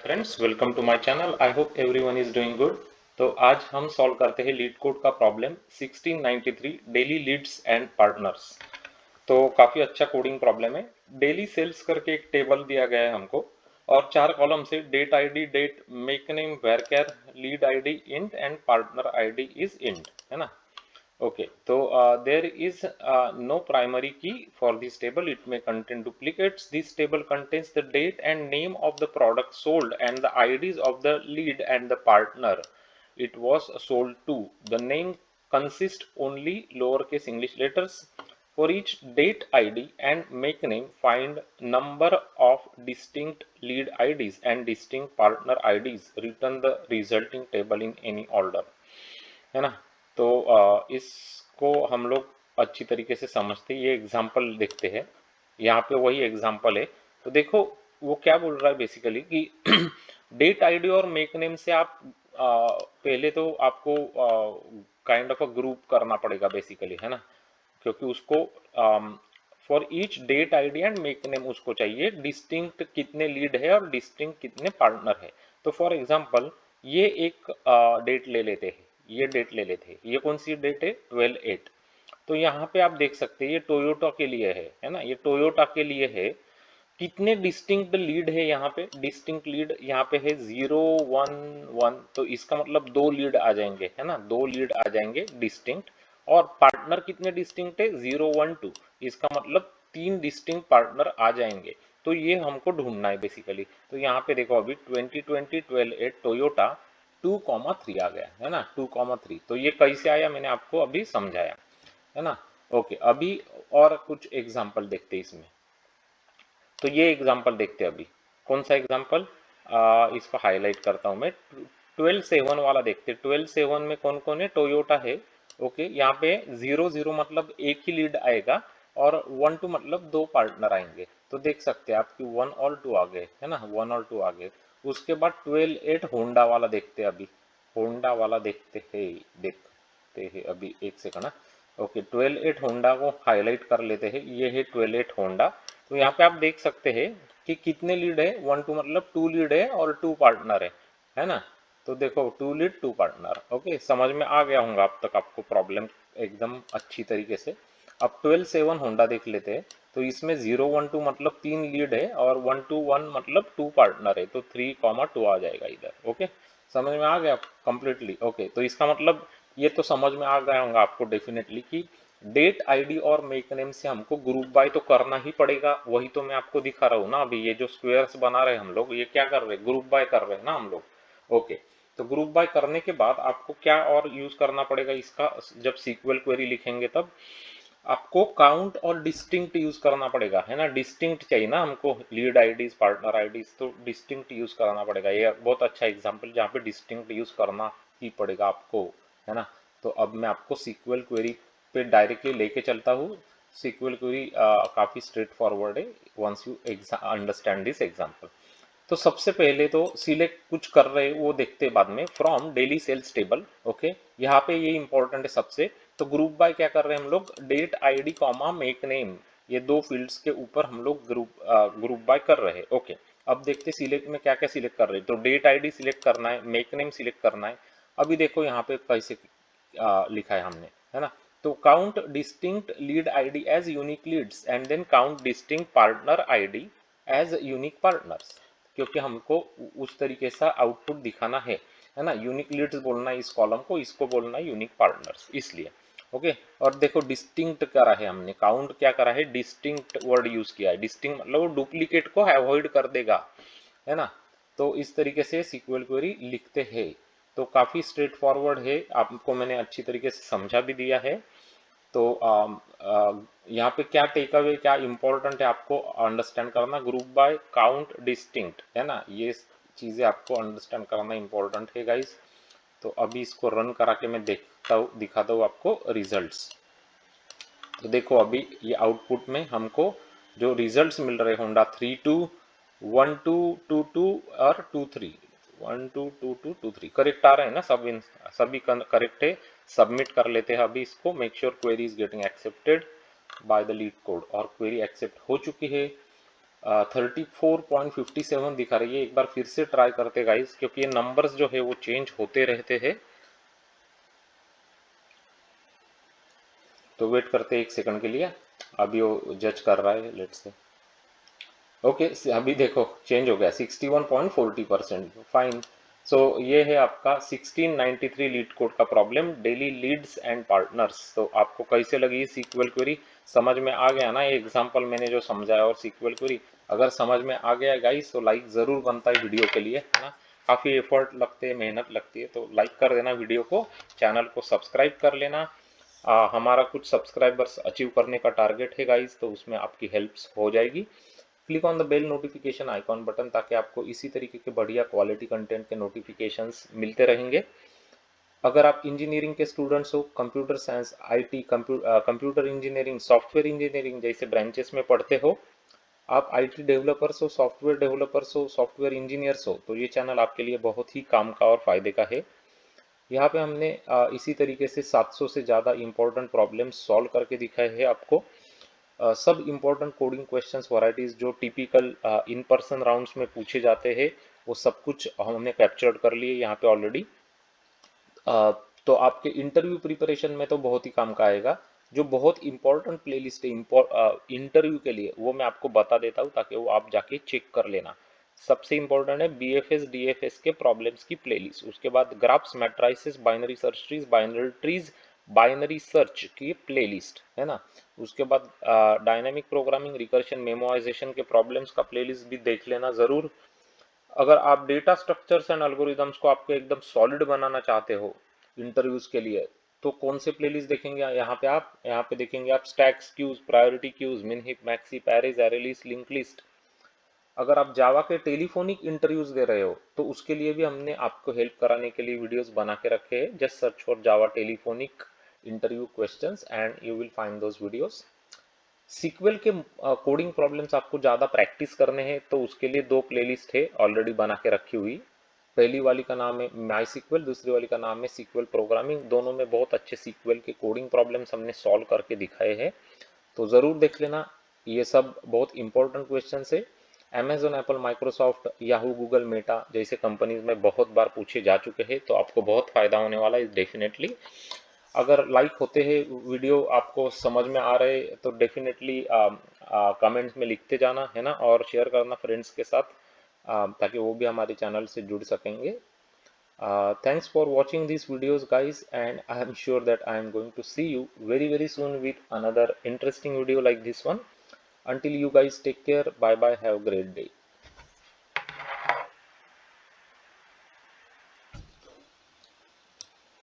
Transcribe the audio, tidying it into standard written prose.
Friends, welcome to my channel. I hope everyone is doing good. तो आज हम solve करते हैं लीड कोड का problem 1693 daily leads and partners. तो काफी अच्छा कोडिंग प्रॉब्लम है। डेली सेल्स करके एक टेबल दिया गया है हमको और चार कॉलम से date ID, date, make name, वेरकेर, lead ID int and partner ID is int, है ना। Okay, so there is no primary key for this table. It may contain duplicates. This table contains the date and name of the product sold and the IDs of the lead and the partner it was sold to. The name consists only lowercase English letters. For each date ID and make name, find number of distinct lead IDs and distinct partner IDs. Return the resulting table in any order. है ना। तो इसको हम लोग अच्छी तरीके से समझते हैं। ये एग्जाम्पल देखते हैं, यहाँ पे वही एग्जाम्पल है। तो देखो वो क्या बोल रहा है बेसिकली कि डेट आईडी और मेक नेम से आप पहले तो आपको काइंड ऑफ अ ग्रुप करना पड़ेगा बेसिकली, है ना। क्योंकि उसको for each date ID and make name उसको चाहिए डिस्टिंक्ट कितने लीड है और डिस्टिंक्ट कितने पार्टनर है। तो फॉर एग्जांपल ये एक डेट ले लेते हैं, ये डेट ले लेते हैं। ये कौन सी डेट है? 12/8। तो यहाँ पे आप देख सकते हैं ये टोयोटा के लिए है ना। ये टोयोटा के लिए है। कितने डिस्टिंक्ट लीड है यहाँ पे? डिस्टिंक्ट लीड यहाँ पे है 011। तो इसका मतलब दो लीड आ जाएंगे, है ना, दो लीड आ जाएंगे डिस्टिंक्ट। और पार्टनर कितने डिस्टिंक्ट है? 012। इसका मतलब तीन डिस्टिंक्ट पार्टनर आ जाएंगे। तो ये हमको ढूंढना है बेसिकली। तो यहाँ पे देखो अभी 2020 12/8 टोयोटा 2,3 आ गया, है ना, 2,3। तो ये कैसे आया मैंने आपको अभी समझाया, है ना। ओके, अभी और कुछ एग्जाम्पल देखते हैं इसमें। तो ये एग्जाम्पल देखते हैं अभी। कौन सा एग्जाम्पल? इसको हाईलाइट करता हूं मैं। 12/7 वाला देखते हैं। 12/7 में कौन कौन है? टोयोटा है। ओके, यहाँ पे 0 0 मतलब एक ही लीड आएगा और 1 2 मतलब दो पार्टनर आएंगे। तो देख सकते हैं आपकी 1 और 2 आ गए, है ना, 1 और 2 आ गए। उसके बाद 12/8 होंडा वाला देखते हैं अभी। होंडा वाला देखते हैं अभी, एक सेकंड ना। ओके, 12/8 होंडा को हाईलाइट कर लेते हैं। ये है 12/8 होंडा। तो यहाँ पे आप देख सकते हैं कि कितने लीड है? 1 2 मतलब 2 लीड है और 2 पार्टनर है ना। तो देखो 2 लीड 2 पार्टनर। ओके, समझ में आ गया होगा अब तक आपको प्रॉब्लम एकदम अच्छी तरीके से। अब 12/7 होंडा देख लेते हैं। तो इसमें 0 1 2 मतलब 3 लीड है और 1 2 1 मतलब 2 पार्टनर है। तो 3,2 आ जाएगा इधर। ओके, समझ में आ गया कंप्लीटली। ओके, तो इसका मतलब ये तो समझ में आ गया होगा आपको डेफिनेटली कि डेट आईडी और मेक नेम से हमको ग्रुप बाय तो करना ही पड़ेगा। वही तो मैं आपको दिखा रहा हूँ ना अभी। ये जो स्क्वायर्स बना रहे हैं हम लोग, ये क्या कर रहे हैं? ग्रुप बाय कर रहे हैं ना हम लोग। ओके, तो ग्रुप बाय करने के बाद आपको क्या और यूज करना पड़ेगा इसका? जब सीक्वल क्वेरी लिखेंगे तब आपको काउंट और डिस्टिंक्ट यूज करना पड़ेगा, है ना। डिस्टिंक्ट चाहिए ना हमको, लीड आईडीज, पार्टनर आईडीज, तो डिस्टिंक्ट यूज करना पड़ेगा। ये बहुत अच्छा एग्जांपल जहाँ पे डिस्टिंक्ट यूज करना ही पड़ेगा आपको, है ना। तो अब मैं आपको सीक्वल क्वेरी पे डायरेक्टली लेके चलता हूँ। सीक्वल क्वेरी काफी स्ट्रेट फॉरवर्ड है once you understand this example. तो सबसे पहले तो सिलेक्ट कुछ कर रहे हैं वो देखते हैं बाद में। From daily sales table. Okay, यहाँ पे ये इंपॉर्टेंट है सबसे। तो ग्रुप बाय क्या कर रहे हैं हम लोग? Date ID comma make name, ये दो फील्ड्स के ऊपर हम लोग ग्रुप बाय कर रहे हैं। ओके, अब देखते सिलेक्ट में क्या क्या सिलेक्ट कर रहे हैं। तो डेट आईडी सिलेक्ट करना है, मेक नेम सिलेक्ट करना है। अभी देखो यहाँ पे कैसे लिखा है हमने, है ना। तो count distinct lead ID as unique leads and then count distinct partner ID as unique partners. क्योंकि हमको उस तरीके से आउटपुट दिखाना है ना। यूनिक लीड्स बोलना है इस कॉलम को, इसको बोलना है यूनिक पार्टनर्स, इसलिए। ओके, और देखो डिस्टिंक्ट करा है हमने, काउंट क्या करा है? डिस्टिंक्ट वर्ड यूज किया है। डिस्टिंक्ट मतलब वो डुप्लीकेट को अवॉइड कर देगा, है ना। तो इस तरीके से सीक्वल क्वेरी लिखते हैं। तो काफी स्ट्रेट फॉरवर्ड है, आपको मैंने अच्छी तरीके से समझा भी दिया है। तो यहाँ पे क्या टेक अवे, क्या इंपॉर्टेंट है आपको अंडरस्टैंड करना? ग्रुप बाय, काउंट, डिस्टिंक्ट, है ना। ये चीजें आपको अंडरस्टैंड करना इंपॉर्टेंट है गाइस। तो अभी इसको रन करा के मैं देखता हूँ, दिखाता हूँ आपको रिजल्ट्स। तो देखो अभी ये आउटपुट में हमको जो रिजल्ट्स मिल रहे, होंडा 3 2 1 2 2 2 और 2 3, 1 2 2 2 2 3 करेक्ट आ रहे हैं ना। सभी करेक्ट है। सबमिट कर लेते हैं अभी इसको। Make sure query is getting accepted by the leet code. और क्वेरी एक्सेप्ट हो चुकी है। 34.57 दिखा रही है। एक बार फिर से ट्राई करते गाइस, क्योंकि ये नंबर्स जो है वो चेंज होते रहते हैं। तो वेट करते हैं 1 सेकंड के लिए, अभी वो जज कर रहा है, लेट्स से। ओके अभी देखो चेंज हो गया 61.40%। फाइन। सो ये है आपका 1693 लीड कोड का problem, daily leads and partners. तो आपको कैसे लगी सीक्वल क्वेरी? समझ में आ गया ना ये एग्जांपल मैंने जो समझाया और सीक्वल क्वेरी? अगर समझ में आ गया गाइस तो लाइक जरूर बनता है वीडियो के लिए, है ना। काफी एफर्ट लगते हैं, मेहनत लगती है, तो लाइक कर देना वीडियो को, चैनल को सब्सक्राइब कर लेना। हमारा कुछ सब्सक्राइबर्स अचीव करने का टारगेट है गाइस, तो उसमें आपकी हेल्प्स हो जाएगी। Click on the bell notification icon button, ताकि आपको इसी तरीके के बढ़िया क्वालिटी कंटेंट के नोटिफिकेशंस मिलते रहेंगे। अगर आप इंजीनियरिंग के स्टूडेंट्स हो, computer science, IT, computer engineering, software engineering जैसे ब्रांचेस में पढ़ते हो, आप आईटी डेवलपर्स हो, सॉफ्टवेयर डेवलपर्स हो, सॉफ्टवेयर इंजीनियर्स हो, तो ये चैनल आपके लिए बहुत ही काम का और फायदे का है। यहाँ पे हमने इसी तरीके से 700 से ज़्यादा इंपॉर्टेंट प्रॉब्लम्स सॉल्व करके दिखाए हैं आपको। सब इम्पोर्टेंट कोडिंग क्वेश्चंस वैरायटीज जो टिपिकल इन पर्सन राउंड्स में पूछे जाते हैं, वो सब कुछ हमने कैप्चर्ड कर लिए यहाँ पे ऑलरेडी। तो आपके इंटरव्यू प्रिपरेशन में तो बहुत ही काम का आएगा। जो बहुत इंपॉर्टेंट प्लेलिस्ट है इंटरव्यू के लिए, वो मैं आपको बता देता हूँ, ताकि वो आप जाके चेक कर लेना। सबसे इंपॉर्टेंट है बीएफएस डीएफएस के प्रॉब्लम्स की प्लेलिस्ट, उसके बाद graphs, matrices, binary search trees, binary search की प्लेलिस्ट, है ना। उसके बाद डायनामिक प्रोग्रामिंग, रिकर्शन, मेमोराइजेशन के प्रॉब्लम्स का प्लेलिस्ट भी देख लेना जरूर। अगर आप डेटा स्ट्रक्चर्स एंड एल्गोरिदम्स को आपको एकदम सॉलिड बनाना चाहते हो इंटरव्यूज के लिए, तो कौन से प्लेलिस्ट देखेंगे यहाँ पे देखेंगे आप स्टैक्स, क्यूज, प्रायोरिटी क्यूज, मिन hip, maxi, Perez, array list, link list. अगर आप जावा के टेलीफोनिक इंटरव्यूज दे रहे हो, तो उसके लिए भी हमने आपको हेल्प कराने के लिए वीडियोस बना के रखे हैं। Just search for Java telephonic interview questions and you will find those videos. SQL के कोडिंग प्रॉब्लम्स आपको ज़्यादा प्रैक्टिस करने हैं, तो उसके लिए 2 प्लेलिस्ट है ऑलरेडी बना के रखी हुई। पहली वाली का नाम है माई सीक्वल, दूसरी वाली का नाम है सीक्वल प्रोग्रामिंग। दोनों में बहुत अच्छे सीक्वल के कोडिंग प्रॉब्लम्स हमने सॉल्व करके दिखाए हैं, तो ज़रूर देख लेना। ये सब बहुत इंपॉर्टेंट क्वेश्चन है। Amazon, Apple, Microsoft, Yahoo, Google, Meta जैसे कंपनीज में बहुत बार पूछे जा चुके हैं, तो आपको बहुत फायदा होने वाला है डेफिनेटली। अगर लाइक होते हैं वीडियो, आपको समझ में आ रहे, तो डेफिनेटली कमेंट्स में लिखते जाना, है ना, और शेयर करना फ्रेंड्स के साथ, ताकि वो भी हमारे चैनल से जुड़ सकेंगे। Thanks for watching these videos guys, and I am sure that I am going to see you very soon with another interesting video like this one. Until you guys take care, bye bye, have a great day.